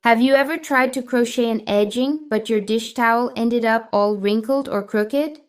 Have you ever tried to crochet an edging, but your dish towel ended up all wrinkled or crooked?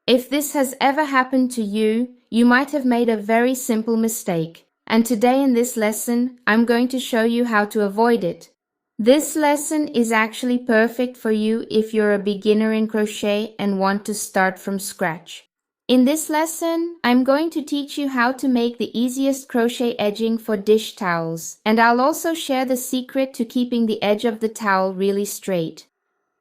If this has ever happened to you, you might have made a very simple mistake. And today in this lesson, I'm going to show you how to avoid it. This lesson is actually perfect for you if you're a beginner in crochet and want to start from scratch. In this lesson, I'm going to teach you how to make the easiest crochet edging for dish towels, and I'll also share the secret to keeping the edge of the towel really straight.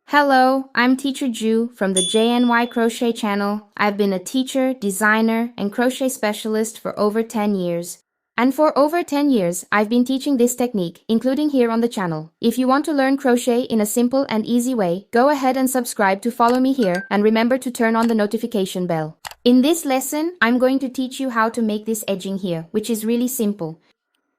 Hello, I'm Teacher Ju from the JNY Crochet channel. I've been a teacher, designer, and crochet specialist for over 10 years. And for over 10 years, I've been teaching this technique, including here on the channel. If you want to learn crochet in a simple and easy way, go ahead and subscribe to follow me here, and remember to turn on the notification bell. In this lesson, I'm going to teach you how to make this edging here, which is really simple.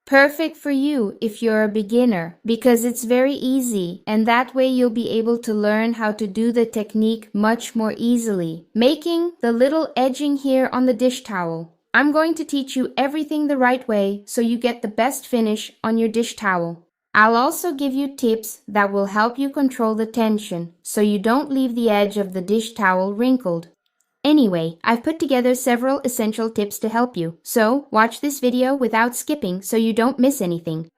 Perfect for you if you're a beginner, because it's very easy, and that way you'll be able to learn how to do the technique much more easily. Making the little edging here on the dish towel. I'm going to teach you everything the right way so you get the best finish on your dish towel. I'll also give you tips that will help you control the tension so you don't leave the edge of the dish towel wrinkled. Anyway, I've put together several essential tips to help you, so watch this video without skipping so you don't miss anything.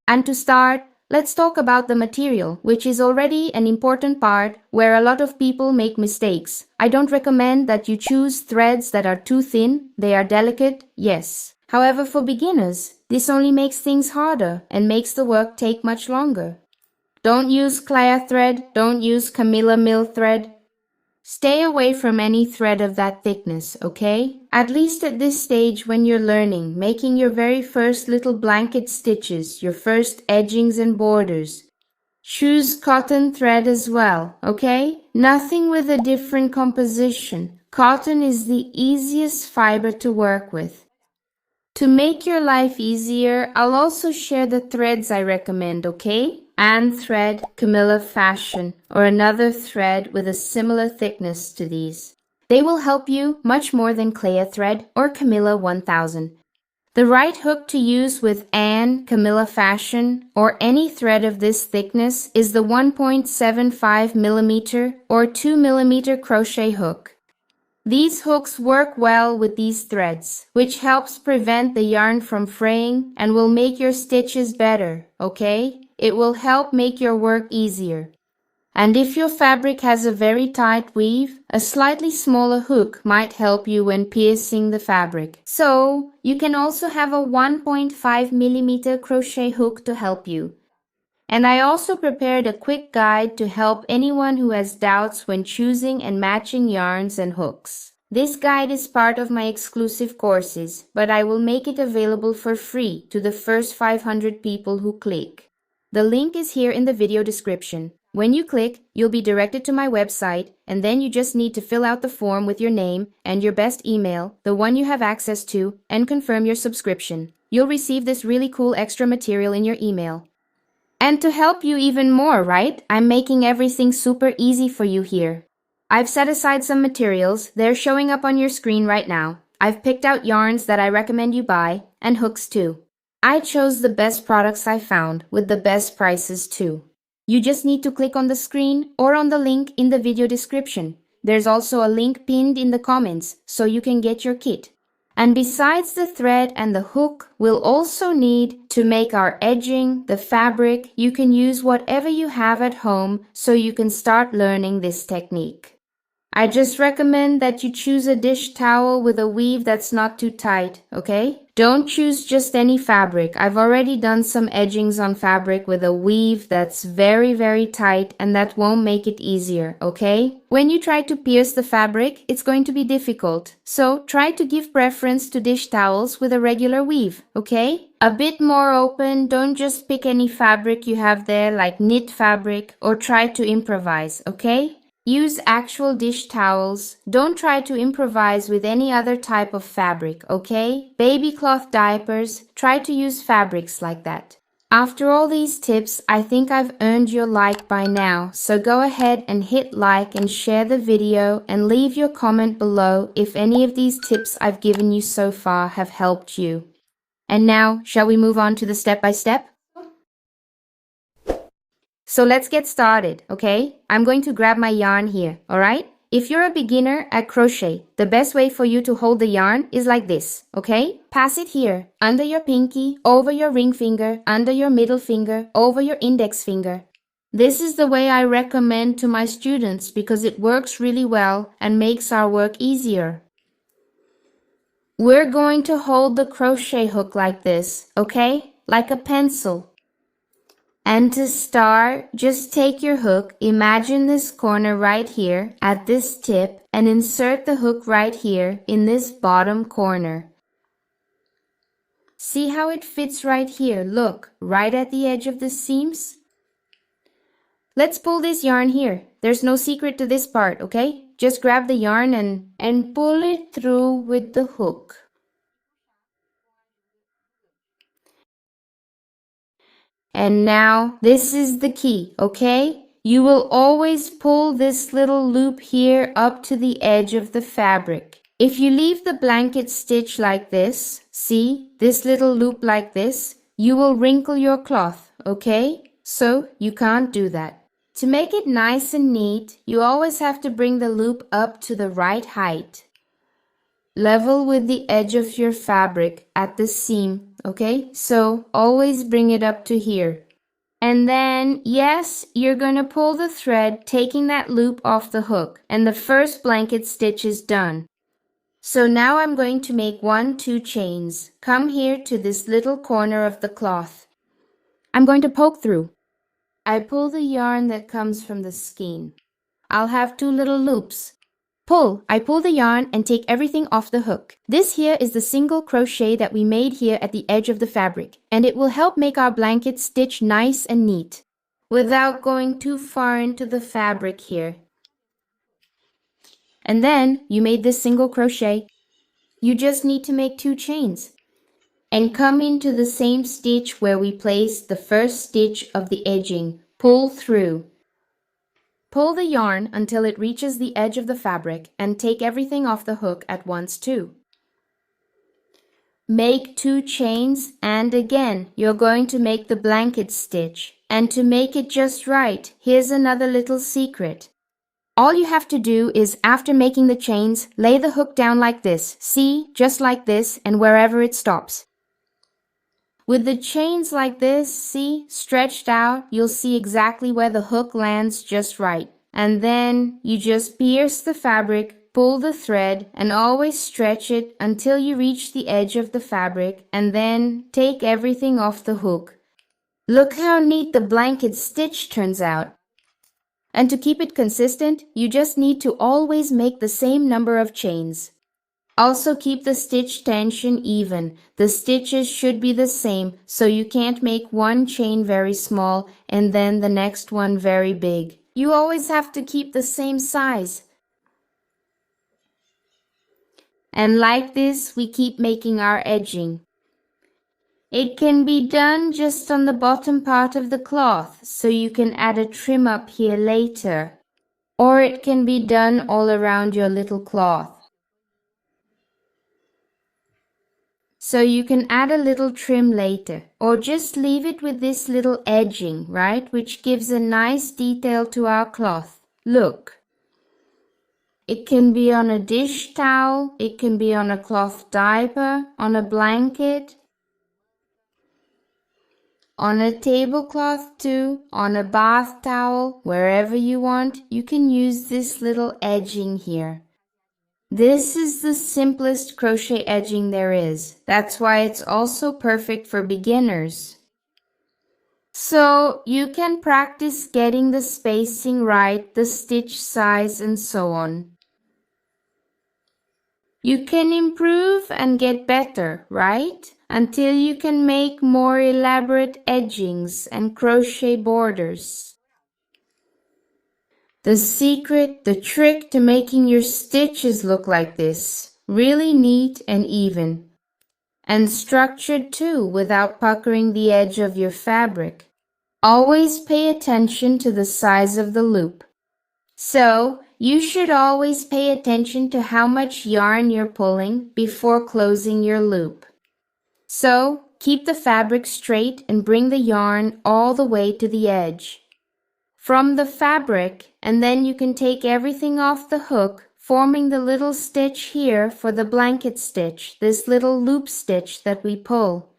And to start, let's talk about the material, which is already an important part where a lot of people make mistakes. I don't recommend that you choose threads that are too thin. They are delicate, yes. However, for beginners, this only makes things harder and makes the work take much longer. Don't use Clea thread, don't use Camilla Mill thread. Stay away from any thread of that thickness, okay? At least at this stage when you're learning, making your very first little blanket stitches, your first edgings and borders. Choose cotton thread as well, okay? Nothing with a different composition. Cotton is the easiest fiber to work with. To make your life easier, I'll also share the threads I recommend, okay? And thread, Camilla Fashion, or another thread with a similar thickness to these. They will help you much more than Clea thread or Camilla 1000. The right hook to use with Anne, Camilla Fashion, or any thread of this thickness is the 1.75 millimeter or 2 millimeter crochet hook. These hooks work well with these threads, which helps prevent the yarn from fraying and will make your stitches better, okay? It will help make your work easier. And if your fabric has a very tight weave, a slightly smaller hook might help you when piercing the fabric. So, you can also have a 1.5 millimeter crochet hook to help you. And I also prepared a quick guide to help anyone who has doubts when choosing and matching yarns and hooks. This guide is part of my exclusive courses, but I will make it available for free to the first 500 people who click. The link is here in the video description. When you click, you'll be directed to my website, and then you just need to fill out the form with your name and your best email, the one you have access to, and confirm your subscription. You'll receive this really cool extra material in your email. And to help you even more, right? I'm making everything super easy for you here. I've set aside some materials. They're showing up on your screen right now. I've picked out yarns that I recommend you buy, and hooks too. I chose the best products I found, with the best prices too. You just need to click on the screen or on the link in the video description. There's also a link pinned in the comments, so you can get your kit. And besides the thread and the hook, we'll also need to make our edging, the fabric. You can use whatever you have at home so you can start learning this technique. I just recommend that you choose a dish towel with a weave that's not too tight, okay? Don't choose just any fabric. I've already done some edgings on fabric with a weave that's very, very tight, and that won't make it easier, okay? When you try to pierce the fabric, it's going to be difficult. So try to give preference to dish towels with a regular weave, okay? A bit more open, don't just pick any fabric you have there like knit fabric or try to improvise, okay? Use actual dish towels. Don't try to improvise with any other type of fabric, okay? Baby cloth diapers, try to use fabrics like that. After all these tips, I think I've earned your like by now, so go ahead and hit like and share the video and leave your comment below if any of these tips I've given you so far have helped you. And now, shall we move on to the step-by-step? So let's get started, okay? I'm going to grab my yarn here, alright? If you're a beginner at crochet, the best way for you to hold the yarn is like this, okay? Pass it here, under your pinky, over your ring finger, under your middle finger, over your index finger. This is the way I recommend to my students because it works really well and makes our work easier. We're going to hold the crochet hook like this, okay? Like a pencil. And to start, just take your hook, imagine this corner right here at this tip, and insert the hook right here in this bottom corner. See how it fits right here, look, right at the edge of the seams? Let's pull this yarn here. There's no secret to this part, okay? Just grab the yarn and pull it through with the hook. And now, this is the key, okay? You will always pull this little loop here up to the edge of the fabric. If you leave the blanket stitch like this, see, this little loop like this, you will wrinkle your cloth, okay? So, you can't do that. To make it nice and neat, you always have to bring the loop up to the right height. Level with the edge of your fabric at the seam, okay? So always bring it up to here. And then, yes, you're going to pull the thread, taking that loop off the hook, and the first blanket stitch is done. So now I'm going to make 2 chains. Come here to this little corner of the cloth. I'm going to poke through. I pull the yarn that comes from the skein. I'll have 2 little loops. I pull the yarn and take everything off the hook. This here is the single crochet that we made here at the edge of the fabric, and it will help make our blanket stitch nice and neat, without going too far into the fabric here. And then you made this single crochet. You just need to make 2 chains, and come into the same stitch where we placed the first stitch of the edging. Pull through. Pull the yarn until it reaches the edge of the fabric and take everything off the hook at once too. Make 2 chains and again you're going to make the blanket stitch. And to make it just right, here's another little secret. All you have to do is, after making the chains, lay the hook down like this. See, just like this, and wherever it stops. With the chains like this, see, stretched out, you'll see exactly where the hook lands just right. And then you just pierce the fabric, pull the thread, and always stretch it until you reach the edge of the fabric, and then take everything off the hook. Look how neat the blanket stitch turns out. And to keep it consistent, you just need to always make the same number of chains. Also keep the stitch tension even. The stitches should be the same, so you can't make one chain very small and then the next one very big. You always have to keep the same size. And like this, we keep making our edging. It can be done just on the bottom part of the cloth, so you can add a trim up here later. Or it can be done all around your little cloth. So you can add a little trim later, or just leave it with this little edging, right? Which gives a nice detail to our cloth. Look. It can be on a dish towel, it can be on a cloth diaper, on a blanket, on a tablecloth too, on a bath towel, wherever you want, you can use this little edging here. This is the simplest crochet edging there is. That's why it's also perfect for beginners. So you can practice getting the spacing right, the stitch size, and so on. You can improve and get better, right? Until you can make more elaborate edgings and crochet borders. The secret, the trick to making your stitches look like this, really neat and even. And structured too, without puckering the edge of your fabric. Always pay attention to the size of the loop. So, you should always pay attention to how much yarn you're pulling before closing your loop. So, keep the fabric straight and bring the yarn all the way to the edge. from the fabric, and then you can take everything off the hook, forming the little stitch here for the blanket stitch, this little loop stitch that we pull.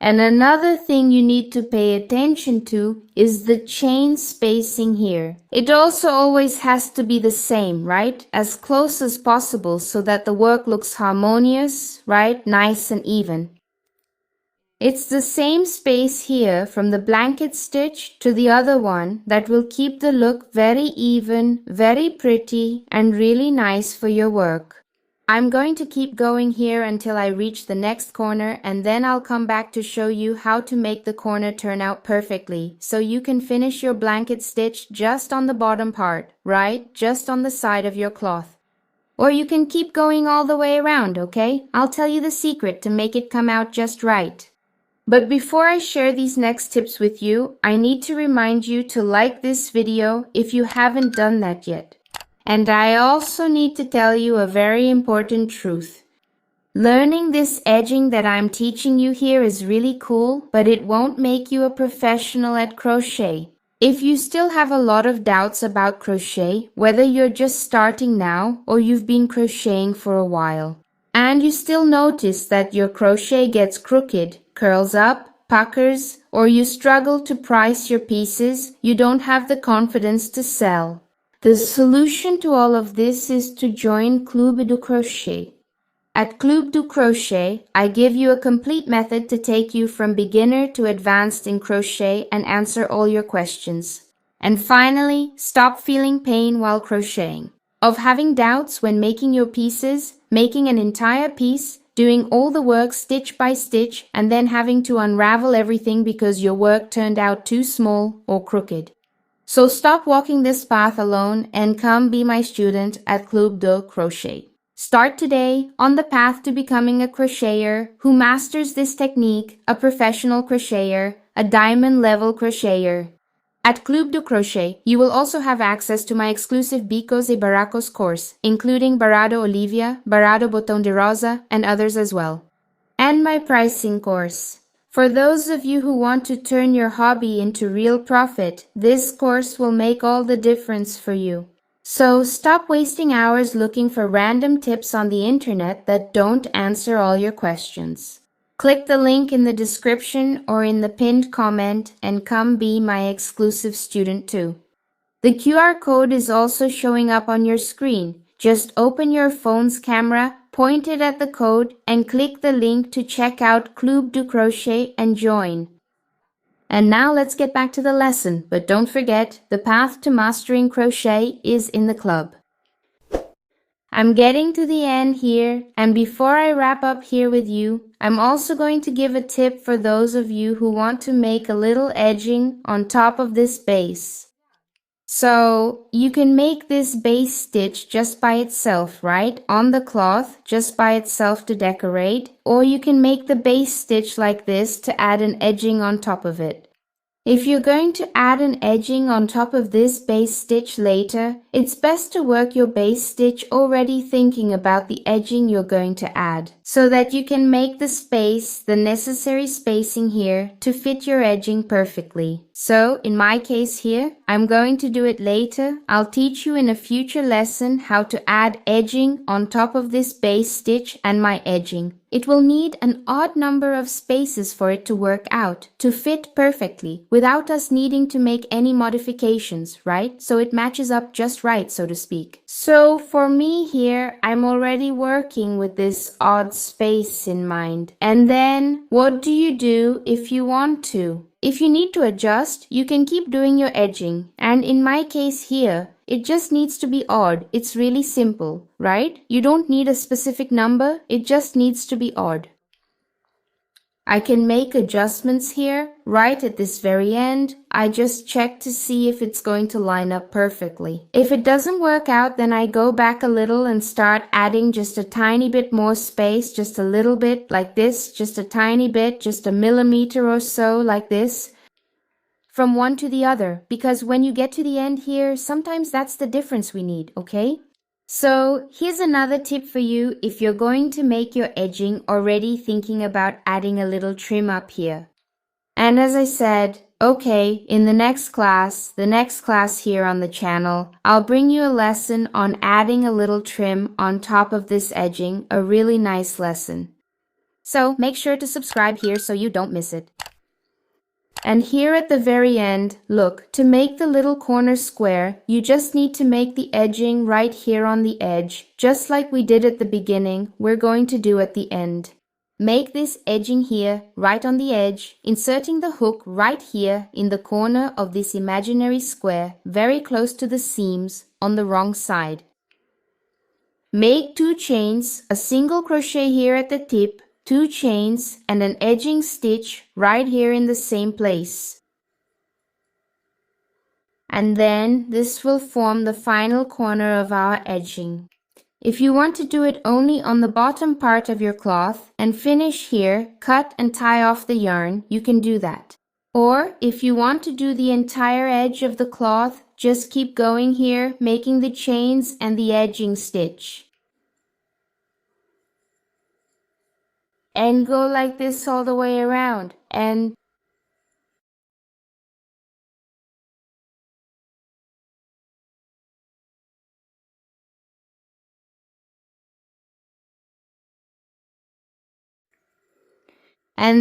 And another thing you need to pay attention to is the chain spacing here. It also always has to be the same, right? As close as possible so that the work looks harmonious, right? Nice and even. It's the same space here from the blanket stitch to the other one that will keep the look very even, very pretty, and really nice for your work. I'm going to keep going here until I reach the next corner, and then I'll come back to show you how to make the corner turn out perfectly, so you can finish your blanket stitch just on the bottom part, right? Just on the side of your cloth. Or you can keep going all the way around, okay? I'll tell you the secret to make it come out just right. But before I share these next tips with you, I need to remind you to like this video if you haven't done that yet. And I also need to tell you a very important truth. Learning this edging that I'm teaching you here is really cool, but it won't make you a professional at crochet. If you still have a lot of doubts about crochet, whether you're just starting now or you've been crocheting for a while, and you still notice that your crochet gets crooked, curls up, puckers, or you struggle to price your pieces, you don't have the confidence to sell. The solution to all of this is to join Club du Crochet. At Club du Crochet, I give you a complete method to take you from beginner to advanced in crochet and answer all your questions. And finally, stop feeling pain while crocheting. Of having doubts when making your pieces, making an entire piece, doing all the work stitch by stitch, and then having to unravel everything because your work turned out too small or crooked. So stop walking this path alone and come be my student at Club de Crochet. Start today on the path to becoming a crocheter who masters this technique, a professional crocheter, a diamond level crocheter. At Club de Crochet, you will also have access to my exclusive Bicos e Barracos course, including Barado Olivia, Barado Botão de Rosa, and others as well. And my pricing course. For those of you who want to turn your hobby into real profit, this course will make all the difference for you. So stop wasting hours looking for random tips on the internet that don't answer all your questions. Click the link in the description or in the pinned comment and come be my exclusive student too. The QR code is also showing up on your screen. Just open your phone's camera, point it at the code, and click the link to check out Club du Crochet and join. And now let's get back to the lesson, but don't forget, the path to mastering crochet is in the club. I'm getting to the end here, and before I wrap up here with you, I'm also going to give a tip for those of you who want to make a little edging on top of this base. So you can make this base stitch just by itself, right? On the cloth, just by itself to decorate, or you can make the base stitch like this to add an edging on top of it. If you're going to add an edging on top of this base stitch later, it's best to work your base stitch already thinking about the edging you're going to add, so that you can make the space, the necessary spacing here, to fit your edging perfectly. So, in my case here, I'm going to do it later. I'll teach you in a future lesson how to add edging on top of this base stitch and my edging. It will need an odd number of spaces for it to work out, to fit perfectly, without us needing to make any modifications, right? So it matches up just right, so to speak. So for me here, I'm already working with this odd space in mind. And then, what do you do if you want to? If you need to adjust, you can keep doing your edging. And in my case here, it just needs to be odd. It's really simple, right? You don't need a specific number. It just needs to be odd. I can make adjustments here, right at this very end. I just check to see if it's going to line up perfectly. If it doesn't work out, then I go back a little and start adding just a tiny bit more space, just a little bit like this, just a tiny bit, just a millimeter or so like this, from one to the other, because when you get to the end here, sometimes that's the difference we need, okay? So here's another tip for you if you're going to make your edging already thinking about adding a little trim up here. And as I said, Okay, in the next class here on the channel, I'll bring you a lesson on adding a little trim on top of this edging, a really nice lesson. So make sure to subscribe here so you don't miss it. And here at the very end, look, to make the little corner square, you just need to make the edging right here on the edge, just like we did at the beginning, we're going to do at the end. Make this edging here, right on the edge, inserting the hook right here in the corner of this imaginary square, very close to the seams on the wrong side. Make 2 chains, a single crochet here at the tip, 2 chains, and an edging stitch right here in the same place. And then this will form the final corner of our edging. If you want to do it only on the bottom part of your cloth and finish here, cut and tie off the yarn, you can do that. Or if you want to do the entire edge of the cloth, just keep going here, making the chains and the edging stitch. And go like this all the way around. And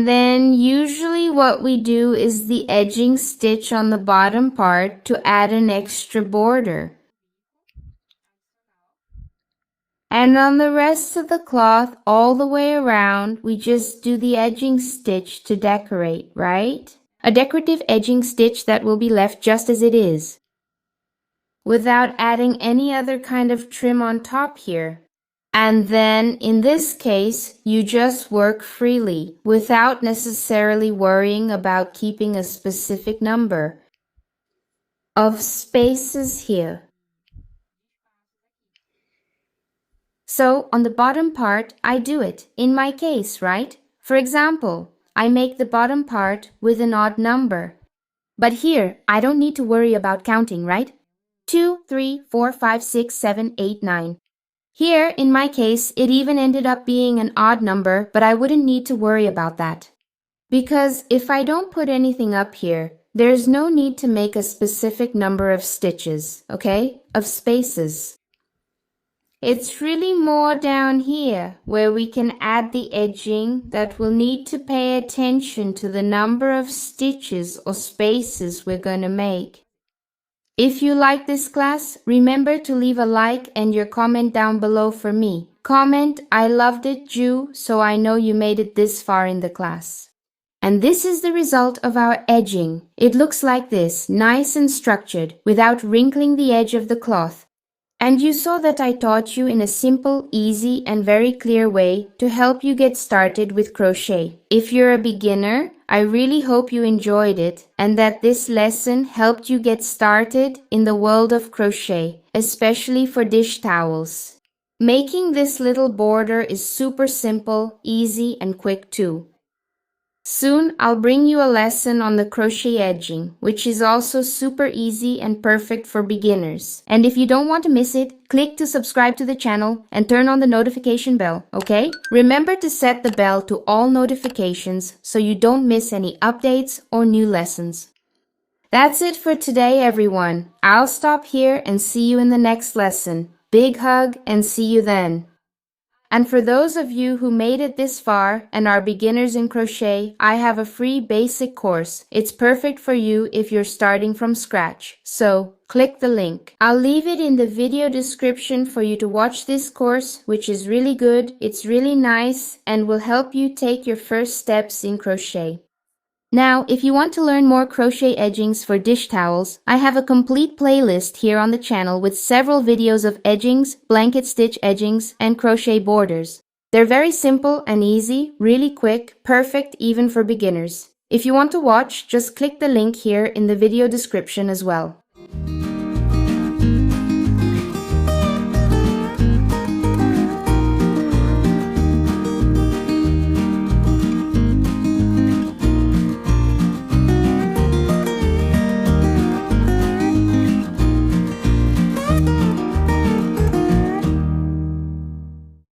then usually what we do is the edging stitch on the bottom part to add an extra border. And on the rest of the cloth, all the way around, we just do the edging stitch to decorate, right? A decorative edging stitch that will be left just as it is, without adding any other kind of trim on top here. And then, in this case, you just work freely, without necessarily worrying about keeping a specific number of spaces here. So, on the bottom part, I do it, in my case, right? For example, I make the bottom part with an odd number. But here, I don't need to worry about counting, right? 2, 3, 4, 5, 6, 7, 8, 9. Here, in my case, it even ended up being an odd number, but I wouldn't need to worry about that. Because if I don't put anything up here, there's no need to make a specific number of stitches, okay? Of spaces. It's really more down here where we can add the edging that will need to pay attention to the number of stitches or spaces we're going to make. If you like this class, remember to leave a like and your comment down below for me. Comment, I loved it, Ju, so I know you made it this far in the class. And this is the result of our edging. It looks like this, nice and structured, without wrinkling the edge of the cloth. And you saw that I taught you in a simple, easy, and very clear way to help you get started with crochet. If you're a beginner, I really hope you enjoyed it and that this lesson helped you get started in the world of crochet, especially for dish towels. Making this little border is super simple, easy, and quick too. Soon I'll bring you a lesson on the crochet edging, which is also super easy and perfect for beginners. And if you don't want to miss it, click to subscribe to the channel and turn on the notification bell, okay? Remember to set the bell to all notifications so you don't miss any updates or new lessons. That's it for today, everyone. I'll stop here and see you in the next lesson. Big hug and see you then. And for those of you who made it this far and are beginners in crochet, I have a free basic course. It's perfect for you if you're starting from scratch. So, click the link. I'll leave it in the video description for you to watch this course, which is really good, it's really nice, and will help you take your first steps in crochet. Now, if you want to learn more crochet edgings for dish towels, I have a complete playlist here on the channel with several videos of edgings, blanket stitch edgings, and crochet borders. They're very simple and easy, really quick, perfect even for beginners. If you want to watch, just click the link here in the video description as well.